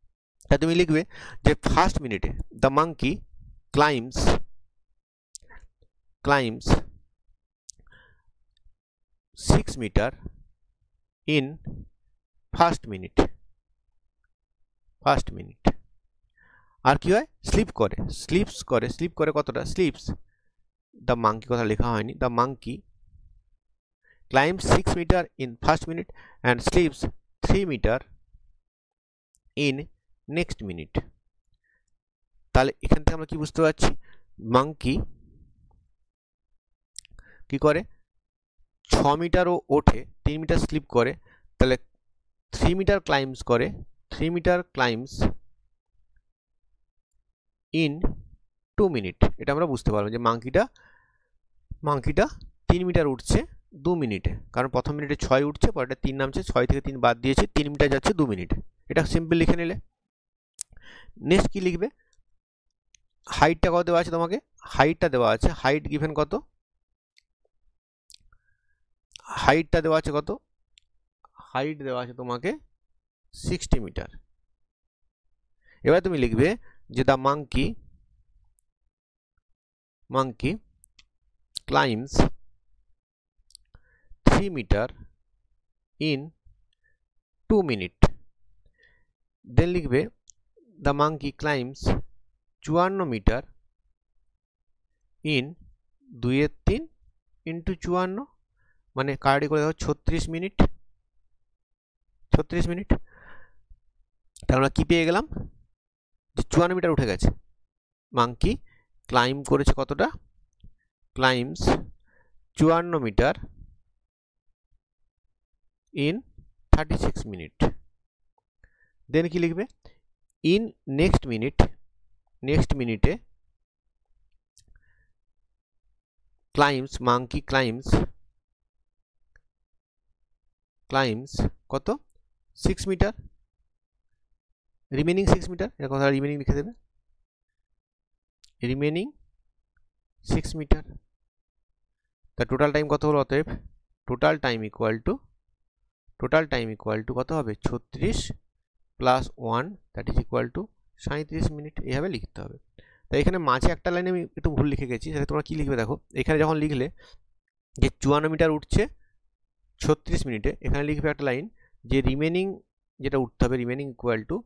তা তুমি লিখবে যে ফার্স্ট মিনিটে the monkey climbs 6 metre in first minute. আর কি হয়, স্লিপ করে কতটা, স্লিপস দ্য মাঙ্কি, কথা লেখা হয়নি, the monkey climbs 6 meter in first minute and sleeps 3 meter in next minute। তাহলে এখান থেকে আমরা কি বুঝতে পারছি, মাঙ্কি কি করে 6 মিটারও ওঠে, 3 মিটার স্লিপ করে, তাহলে 3 মিটার ক্লাইম্বস করে, 3 মিটার ক্লাইম্বস ইন 2 মিনিট। এটা আমরা বুঝতে পারবো যে মাঙ্কিটা 3 মিটার উঠছে 2 মিনিটে, কারণ প্রথম মিনিটে 6 উঠছে, পরেরটা 3 নামছে, 6 থেকে 3 বাদ দিয়েছে, 3 মিটার যাচ্ছে 2 মিনিটে। এটা সিম্পল লিখে নিলে। নেক্সট কি লিখবে, হাইটটা কত দেওয়া আছে তোমাকে, হাইটটা দেওয়া আছে, হাইট গিভেন কত, হাইটটা দেওয়া আছে কত, হাইট দেওয়া আছে তোমাকে 60 মিটার। এবার তুমি লিখবে যে the monkey climbs 3 meter in 2 minutes। Then লিখবে the monkey climbs 54 metre in 2/3 into 54, মানে কার্ডি করে দাও 36 মিনিট। তাহলে আমরা কি পেয়ে গেলাম, যে 54 মিটার উঠে গেছে, মাঙ্কি ক্লাইম্ব করেছে কতটা, ক্লাইম্বস 54 মিটার ইন 36 মিনিট। দেন কি লিখবে, ইন নেক্সট মিনিটে মাঙ্কি ক্লাইম্বস কত, 6 মিটার, রিমেনিং 6 মিটার, এর কথা রিমেনিং লিখে দেবে, রিমেনিং 6 মিটার। তা টোটাল টাইম কত হলো, অতএব টোটাল টাইম ইকুয়াল টু কত হবে, 36 plus 1 that is equal two 37 minute. এইভাবে লিখতে হবে। তাই এখানে মাঝে একটা লাইনে আমি একটু ভুল লিখে গেছি, সেটা তোমরা কি লিখবে দেখো, এখানে যখন লিখলে যে 54 মিটার উঠছে 36 মিনিটে, এখানে লিখবে একটা লাইন যে রিমেনিং যেটা উঠতে হবে, remaining equal to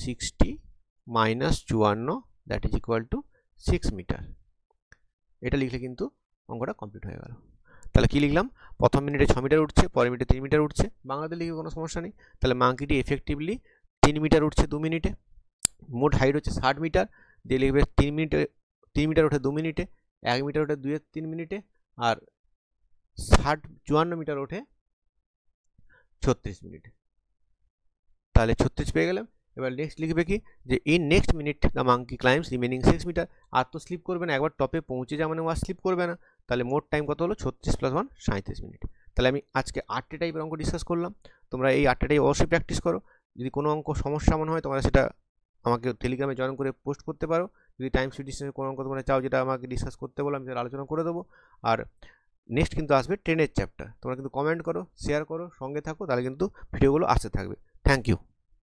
60 minus 54 that is equal to 6 metre. এটা লিখলে কিন্তু অঙ্কটা কমপ্লিট হয়ে গেল। তাহলে কি লিখলাম, প্রথম মিনিটে 6 মিটার উঠছে, পরের মিনিটে 3 মিটার উঠছে, বাংলাতে লিখে কোনো সমস্যা নেই। তাহলে মাঙ্কিটি এফেক্টিভলি 3 মিটার উঠছে 2 মিনিটে, মোট হাইট হচ্ছে 60 মিটার, দিয়ে লিখবে 3 মিটার ওঠে 2 মিনিটে, 1 মিটার ওঠে 2/3 মিনিটে, আর 54 মিটার ওঠে 36 মিনিটে। তাহলে 36 পেয়ে গেলাম। এবার নেক্সট লিখবে কি, যে in next minute the monkey climbs remaining 6 metre. আর তো স্লিপ করবে না, একবার টপে পৌঁছে যাওয়া মানে আর স্লিপ করবে না। তাহলে মোট টাইম কত হলো, 36 প্লাস 1 37 মিনিট। তাহলে আমি আজকে 8টে টাইপের অঙ্ক ডিসকাস করলাম। তোমরা এই 8টে টাইপ অবশ্যই প্র্যাকটিস করো। যদি কোনো অঙ্ক সমস্যা মনে হয় তোমরা সেটা আমাকে টেলিগ্রামে জয়েন করে পোস্ট করতে পারো। যদি টাইম সিডিশনের কোনো অঙ্ক তোমরা চাও যেটা আমাকে ডিসকাস করতে বলো, আমি সেটা আলোচনা করে দেবো। আর নেক্সট কিন্তু আসবে 10-এর চ্যাপ্টার। তোমরা কিন্তু কমেন্ট করো, শেয়ার করো, সঙ্গে থাকো, তাহলে কিন্তু ভিডিওগুলো আসতে থাকবে। Thank you.